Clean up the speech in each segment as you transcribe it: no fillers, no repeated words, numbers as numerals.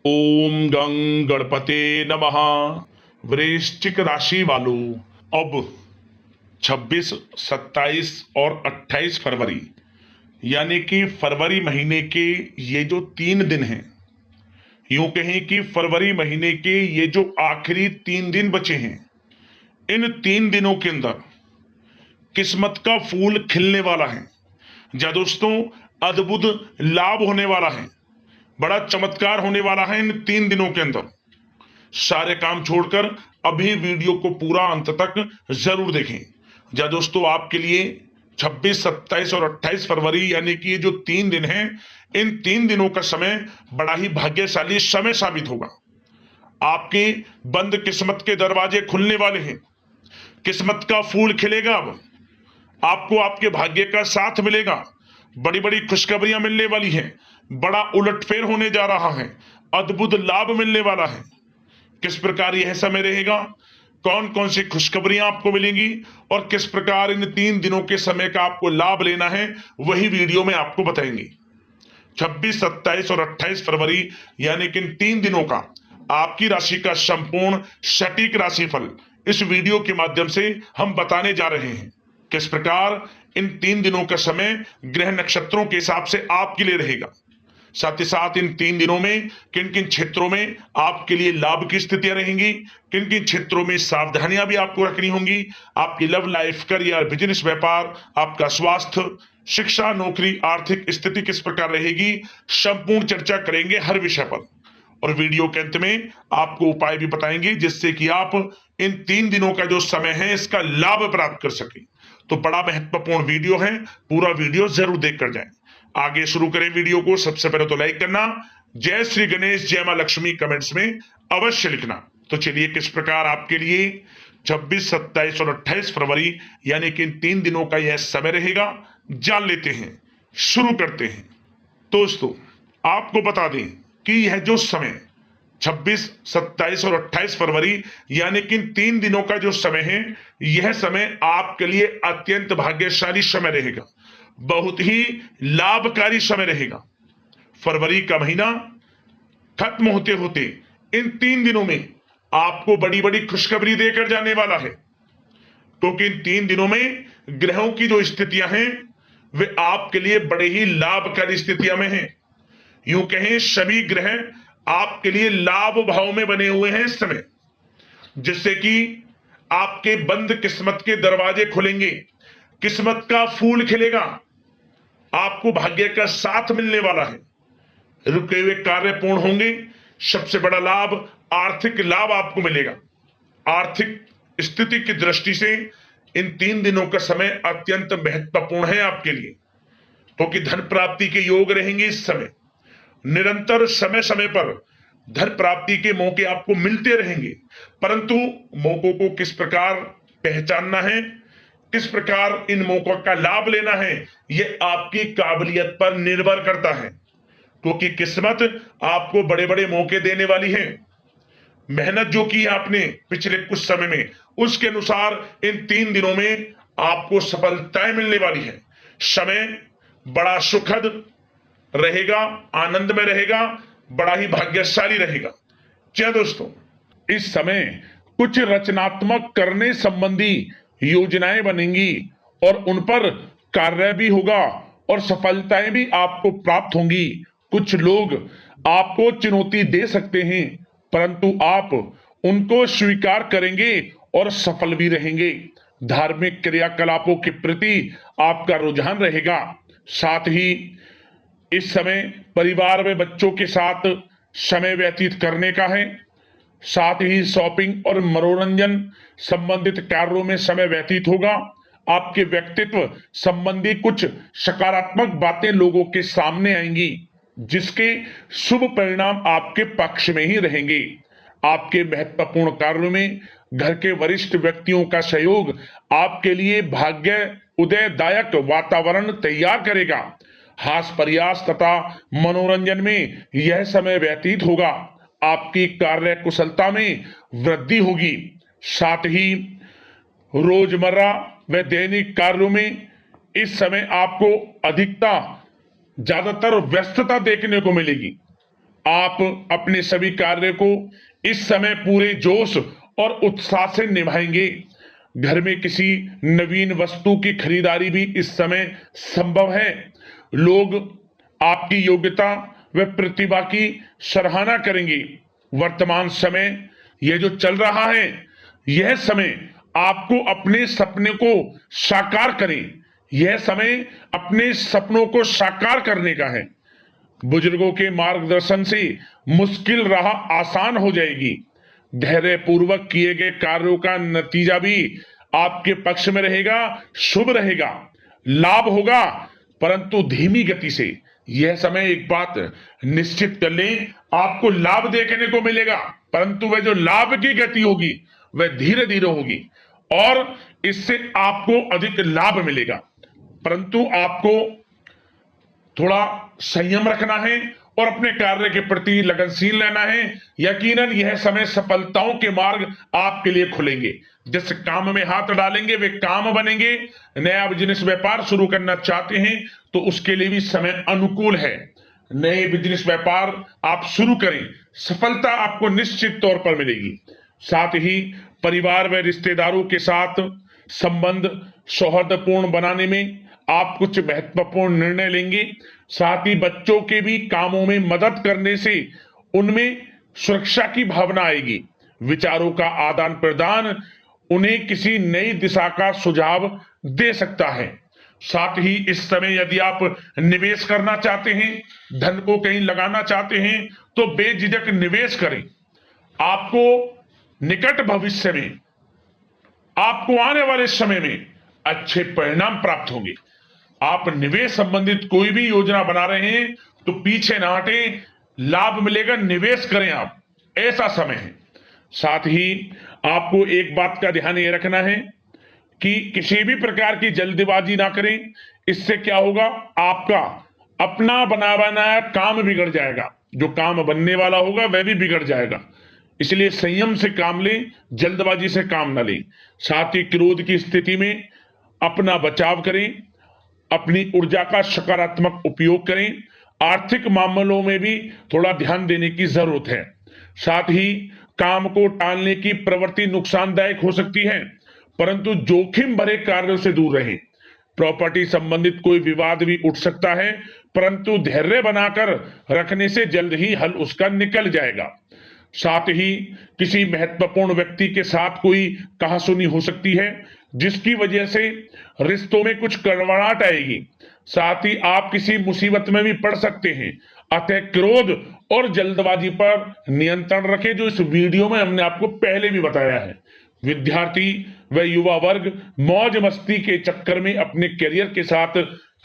ओम गं गणपते नमः। वृश्चिक राशि वालों, अब 26, 27 और 28 फरवरी यानी कि फरवरी महीने के ये जो 3 दिन हैं, यूं कहें कि फरवरी महीने के ये जो आखिरी 3 दिन बचे हैं, इन 3 दिनों के अंदर किस्मत का फूल खिलने वाला है। जा दोस्तों, अद्भुत लाभ होने वाला है, बड़ा चमत्कार होने वाला है इन 3 दिनों के अंदर। सारे काम छोड़कर अभी वीडियो को पूरा अंत तक जरूर देखें। जा दोस्तों, आपके लिए 26, 27 और 28 फरवरी यानी कि ये जो 3 दिन हैं, इन 3 दिनों का समय बड़ा ही भाग्यशाली समय साबित होगा। आपके बंद किस्मत के दरवाजे खुलने वाले हैं, किस्मत का फूल खिलेगा। अब आपको आपके भाग्य का साथ मिलेगा, बड़ी बड़ी खुशखबरियां मिलने वाली हैं, बड़ा उलटफेर होने जा रहा है, अद्भुत लाभ मिलने वाला है। किस प्रकार यह समय रहेगा, कौन कौन सी खुशखबरियां आपको मिलेंगी और किस प्रकार इन 3 दिनों के समय का आपको लाभ लेना है, वही वीडियो में आपको बताएंगे। 26, 27 और 28 फरवरी यानी कि इन 3 दिनों का आपकी राशि का संपूर्ण सटीक राशिफल इस वीडियो के माध्यम से हम बताने जा रहे हैं। किस प्रकार इन 3 दिनों का समय ग्रह नक्षत्रों के हिसाब से आपके लिए रहेगा, साथ ही साथ इन 3 दिनों में किन किन क्षेत्रों में आपके लिए लाभ की स्थितियां रहेंगी, किन किन क्षेत्रों में सावधानियां भी आपको रखनी होंगी, आपकी लव लाइफ, करियर, बिजनेस, व्यापार, आपका स्वास्थ्य, शिक्षा, नौकरी, आर्थिक स्थिति किस प्रकार रहेगी, संपूर्ण चर्चा करेंगे हर विषय पर। और वीडियो के अंत में आपको उपाय भी बताएंगे जिससे कि आप इन 3 दिनों का जो समय है इसका लाभ प्राप्त कर सके। तो बड़ा महत्वपूर्ण वीडियो है, पूरा वीडियो जरूर देख कर जाएं। आगे शुरू करें वीडियो को। सबसे पहले तो लाइक करना, जय श्री गणेश, जय मां लक्ष्मी कमेंट्स में अवश्य लिखना। तो चलिए, किस प्रकार आपके लिए 26, 27 और 28 फरवरी यानी कि इन 3 दिनों का यह समय रहेगा, जान लेते हैं, शुरू करते हैं। दोस्तों, आपको बता दें कि यह जो समय 26, 27 और 28 फरवरी यानी कि इन 3 दिनों का जो समय है, यह समय आपके लिए अत्यंत भाग्यशाली समय रहेगा, बहुत ही लाभकारी समय रहेगा। फरवरी का महीना खत्म होते होते इन 3 दिनों में आपको बड़ी बड़ी खुशखबरी देकर जाने वाला है, क्योंकि इन 3 दिनों में ग्रहों की जो स्थितियां हैं वे आपके लिए बड़े ही लाभकारी स्थितियां में हैं। यूं कहें, सभी ग्रह आपके लिए लाभ भाव में बने हुए हैं इस समय, जिससे कि आपके बंद किस्मत के दरवाजे खुलेंगे, किस्मत का फूल खिलेगा, आपको भाग्य का साथ मिलने वाला है, रुके हुए कार्य पूर्ण होंगे। सबसे बड़ा लाभ, आर्थिक लाभ आपको मिलेगा। आर्थिक स्थिति की दृष्टि से इन 3 दिनों का समय अत्यंत महत्वपूर्ण है आपके लिए, क्योंकि धन प्राप्ति के योग रहेंगे इस समय। निरंतर समय समय पर धन प्राप्ति के मौके आपको मिलते रहेंगे, परंतु मौकों को किस प्रकार पहचानना है, किस प्रकार इन मौकों का लाभ लेना है, यह आपकी काबिलियत पर निर्भर करता है, क्योंकि किस्मत आपको बड़े बड़े मौके देने वाली है। मेहनत जो की आपने पिछले कुछ समय में, उसके अनुसार इन 3 दिनों में आपको सफलताएं मिलने वाली है। समय बड़ा सुखद रहेगा, आनंद में रहेगा, बड़ा ही भाग्यशाली रहेगा। क्या दोस्तों, इस समय कुछ रचनात्मक करने संबंधी योजनाएं बनेंगी और उन पर कार्य भी होगा और सफलताएं भी आपको प्राप्त होंगी। कुछ लोग आपको चुनौती दे सकते हैं, परंतु आप उनको स्वीकार करेंगे और सफल भी रहेंगे। धार्मिक क्रियाकलापों के प्रति आपका रुझान रहेगा। साथ ही इस समय परिवार में बच्चों के साथ समय व्यतीत करने का है। साथ ही शॉपिंग और मनोरंजन संबंधित कार्यों में समय व्यतीत होगा। आपके व्यक्तित्व संबंधी कुछ सकारात्मक बातें लोगों के सामने आएंगी, जिसके शुभ परिणाम आपके पक्ष में ही रहेंगे। आपके महत्वपूर्ण कार्यों में घर के वरिष्ठ व्यक्तियों का सहयोग आपके लिए भाग्य उदयदायक वातावरण तैयार करेगा। हास प्रयास तथा मनोरंजन में यह समय व्यतीत होगा। आपकी कार्य कुशलता में वृद्धि होगी। साथ ही रोजमर्रा व दैनिक कार्यों में इस समय आपको ज्यादातर व्यस्तता देखने को मिलेगी। आप अपने सभी कार्य को इस समय पूरे जोश और उत्साह से निभाएंगे। घर में किसी नवीन वस्तु की खरीदारी भी इस समय संभव है। लोग आपकी योग्यता व प्रतिभा की सराहना करेंगे। वर्तमान समय यह जो चल रहा है, यह समय आपको अपने सपने को साकार करें, यह समय अपने सपनों को साकार करने का है। बुजुर्गों के मार्गदर्शन से मुश्किल राह आसान हो जाएगी। धैर्य पूर्वक किए गए कार्यों का नतीजा भी आपके पक्ष में रहेगा, शुभ रहेगा, लाभ होगा, परंतु धीमी गति से। यह समय एक बात निश्चित कर लें, आपको लाभ देखने को मिलेगा, परंतु वह जो लाभ की गति होगी वह धीरे धीरे होगी और इससे आपको अधिक लाभ मिलेगा। परंतु आपको थोड़ा संयम रखना है और अपने कार्य के प्रति लगनशील रहना है। यकीनन यह समय सफलताओं के मार्ग आपके लिए खुलेंगे। जिस काम में हाथ डालेंगे वे काम बनेंगे। नया बिजनेस व्यापार शुरू करना चाहते हैं तो उसके लिए भी समय अनुकूल है। नए बिजनेस व्यापार आप शुरू करें, सफलता आपको निश्चित तौर पर मिलेगी। साथ ही परिवार व रिश्तेदारों के साथ संबंध सौहार्दपूर्ण बनाने में आप कुछ महत्वपूर्ण निर्णय लेंगे। साथ ही बच्चों के भी कामों में मदद करने से उनमें सुरक्षा की भावना आएगी। विचारों का आदान प्रदान उन्हें किसी नई दिशा का सुझाव दे सकता है। साथ ही इस समय यदि आप निवेश करना चाहते हैं, धन को कहीं लगाना चाहते हैं तो बेझिझक निवेश करें। आपको निकट भविष्य में, आपको आने वाले समय में अच्छे परिणाम प्राप्त होंगे। आप निवेश संबंधित कोई भी योजना बना रहे हैं तो पीछे ना हटें, लाभ मिलेगा, निवेश करें आप, ऐसा समय है। साथ ही आपको एक बात का ध्यान ये रखना है कि किसी भी प्रकार की जल्दबाजी ना करें। इससे क्या होगा, आपका अपना बना बनाया काम बिगड़ जाएगा, जो काम बनने वाला होगा वह भी बिगड़ जाएगा। इसलिए संयम से काम लें, जल्दबाजी से काम ना लें। साथ ही क्रोध की स्थिति में अपना बचाव करें, अपनी ऊर्जा का सकारात्मक उपयोग करें। आर्थिक मामलों में भी थोड़ा ध्यान देने की जरूरत है। साथ ही काम को टालने की प्रवृत्ति नुकसानदायक हो सकती है, परंतु जोखिम भरे कार्यों से दूर रहें। प्रॉपर्टी संबंधित कोई विवाद भी उठ सकता है, परंतु धैर्य बनाकर रखने से जल्द ही हल उसका निकल जाएगा। साथ ही किसी महत्वपूर्ण व्यक्ति के साथ कोई कहासुनी हो सकती है, जिसकी वजह से रिश्तों में कुछ कड़वाहट आएगी। साथ ही आप किसी मुसीबत में भी पड़ सकते हैं। अतः क्रोध और जल्दबाजी पर नियंत्रण रखें, जो इस वीडियो में हमने आपको पहले भी बताया है। विद्यार्थी व युवा वर्ग मौज मस्ती के चक्कर में अपने करियर के साथ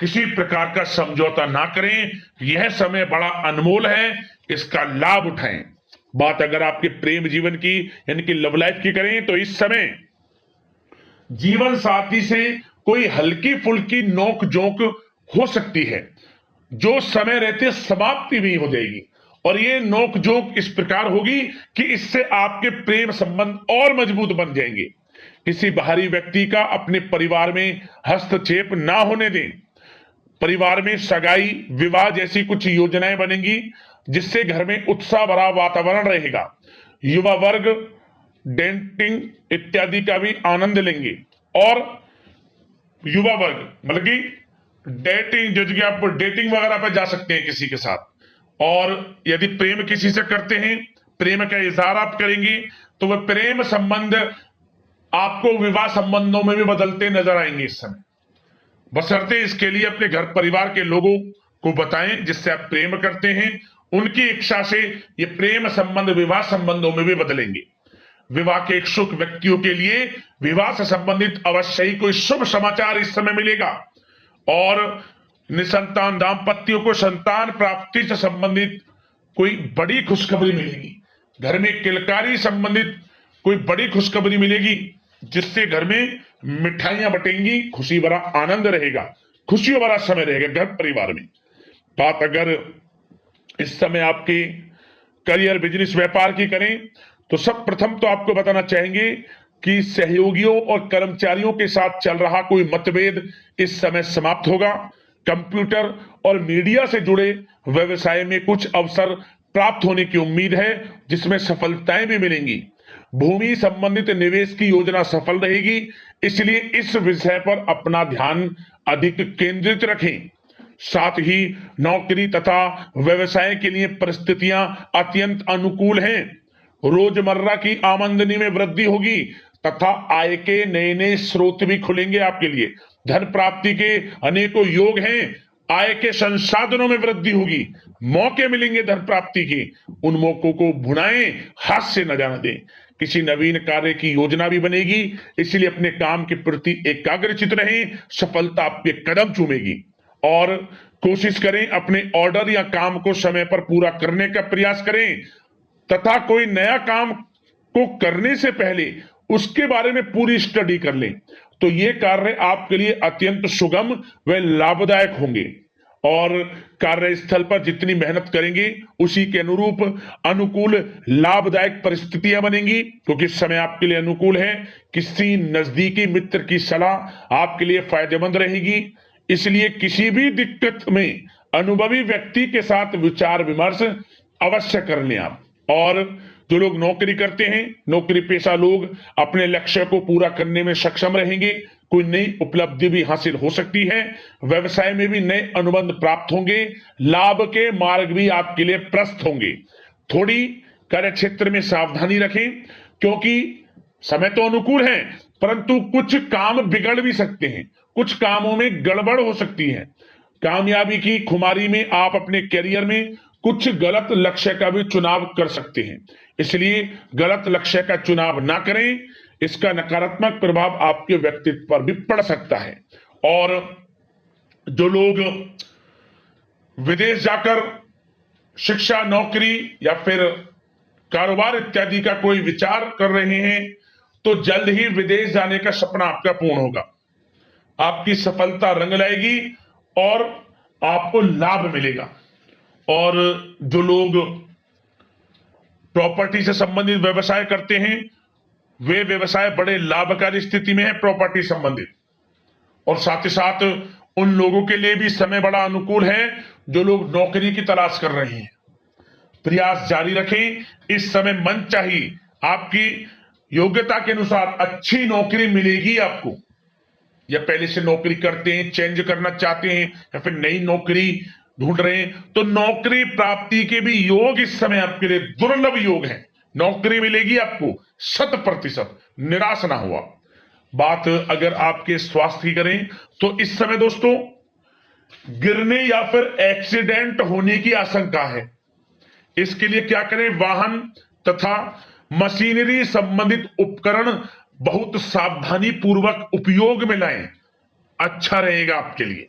किसी प्रकार का समझौता ना करें। यह समय बड़ा अनमोल है, इसका लाभ उठाएं। बात अगर आपके प्रेम जीवन की यानी कि लव लाइफ की करें तो इस समय जीवन साथी से कोई हल्की फुल्की नोक जोक हो सकती है, जो समय रहते समाप्ति भी हो जाएगी। और ये नोक जोक इस प्रकार होगी कि इससे आपके प्रेम संबंध और मजबूत बन जाएंगे। किसी बाहरी व्यक्ति का अपने परिवार में हस्तक्षेप ना होने दें। परिवार में सगाई, विवाह जैसी कुछ योजनाएं बनेंगी, जिससे घर में उत्साह भरा वातावरण रहेगा। युवा वर्ग डेटिंग इत्यादि का भी आनंद लेंगे। और युवा वर्ग मतलब कि डेटिंग, जो कि आप डेटिंग वगैरह पर जा सकते हैं किसी के साथ। और यदि प्रेम किसी से करते हैं, प्रेम का इजहार आप करेंगे, तो वह प्रेम संबंध आपको विवाह संबंधों में भी बदलते नजर आएंगे इस समय। बशर्ते इसके लिए अपने घर परिवार के लोगों को बताएं जिससे आप प्रेम करते हैं। उनकी इच्छा से ये प्रेम संबंध विवाह संबंधों में भी बदलेंगे। विवाह के इच्छुक व्यक्तियों के लिए विवाह से संबंधित अवश्य ही कोई शुभ समाचार इस समय मिलेगा। और निसंतान दाम्पत्यों को संतान प्राप्ति से संबंधित कोई बड़ी खुशखबरी मिलेगी। घर में किलकारी संबंधित कोई बड़ी खुशखबरी मिलेगी, जिससे घर में मिठाइयां बटेंगी, खुशी भरा आनंद रहेगा, खुशियों भरा समय रहेगा घर परिवार में। बात अगर इस समय आपके करियर, बिजनेस, व्यापार की करें तो सब प्रथम तो आपको बताना चाहेंगे कि सहयोगियों और कर्मचारियों के साथ चल रहा कोई मतभेद इस समय समाप्त होगा। कंप्यूटर और मीडिया से जुड़े व्यवसाय में कुछ अवसर प्राप्त होने की उम्मीद है, जिसमें सफलताएं भी मिलेंगी। भूमि संबंधित निवेश की योजना सफल रहेगी, इसलिए इस विषय पर अपना ध्यान अधिक केंद्रित रखें। साथ ही नौकरी तथा व्यवसाय के लिए परिस्थितियां अत्यंत अनुकूल हैं। रोजमर्रा की आमदनी में वृद्धि होगी तथा आय के नए नए स्रोत भी खुलेंगे आपके लिए। धन प्राप्ति के अनेकों योग हैं। आय के संसाधनों में वृद्धि होगी, मौके मिलेंगे धन प्राप्ति के। उन मौकों को भुनाएं, हाथ से न जाने दें। किसी नवीन कार्य की योजना भी बनेगी, इसलिए अपने काम के प्रति एकाग्रचित रहें। सफलता आपके कदम चूमेगी। और कोशिश करें अपने ऑर्डर या काम को समय पर पूरा करने का प्रयास करें तथा कोई नया काम को करने से पहले उसके बारे में पूरी स्टडी कर लें, तो ये कार्य आपके लिए अत्यंत सुगम व लाभदायक होंगे। और कार्यस्थल पर जितनी मेहनत करेंगे उसी के अनुरूप अनुकूल लाभदायक परिस्थितियां बनेंगी, क्योंकि समय आपके लिए अनुकूल है। किसी नजदीकी मित्र की सलाह आपके लिए फायदेमंद रहेगी, इसलिए किसी भी दिक्कत में अनुभवी व्यक्ति के साथ विचार विमर्श अवश्य कर लें आप। और जो लोग नौकरी करते हैं, नौकरी पेशा लोग अपने लक्ष्य को पूरा करने में सक्षम रहेंगे। कोई नई उपलब्धि भी हासिल हो सकती है। व्यवसाय में भी नए अनुबंध प्राप्त होंगे। लाभ के मार्ग भी आपके लिए प्रशस्त होंगे। थोड़ी कार्य क्षेत्र में सावधानी रखें, क्योंकि समय तो अनुकूल है, परंतु कुछ काम बिगड़ भी सकते हैं, कुछ कामों में गड़बड़ हो सकती है। कामयाबी की खुमारी में आप अपने करियर में कुछ गलत लक्ष्य का भी चुनाव कर सकते हैं, इसलिए गलत लक्ष्य का चुनाव ना करें। इसका नकारात्मक प्रभाव आपके व्यक्तित्व पर भी पड़ सकता है। और जो लोग विदेश जाकर शिक्षा, नौकरी या फिर कारोबार इत्यादि का कोई विचार कर रहे हैं, तो जल्द ही विदेश जाने का सपना आपका पूर्ण होगा। आपकी सफलता रंग लाएगी और आपको लाभ मिलेगा। और जो लोग प्रॉपर्टी से संबंधित व्यवसाय करते हैं, वे व्यवसाय बड़े लाभकारी स्थिति में है प्रॉपर्टी संबंधित। और साथ ही साथ उन लोगों के लिए भी समय बड़ा अनुकूल है जो लोग नौकरी की तलाश कर रहे हैं। प्रयास जारी रखें। इस समय मन चाहिए आपकी योग्यता के अनुसार अच्छी नौकरी मिलेगी आपको। या पहले से नौकरी करते हैं, चेंज करना चाहते हैं, या फिर नई नौकरी ढूंढ रहे हैं, तो नौकरी प्राप्ति के भी योग इस समय आपके लिए दुर्लभ योग है। नौकरी मिलेगी आपको 100%, निराश ना हुआ। बात अगर आपके स्वास्थ्य की करें, तो इस समय दोस्तों गिरने या फिर एक्सीडेंट होने की आशंका है। इसके लिए क्या करें? वाहन तथा मशीनरी संबंधित उपकरण बहुत सावधानी पूर्वक उपयोग में लाएं, अच्छा रहेगा आपके लिए।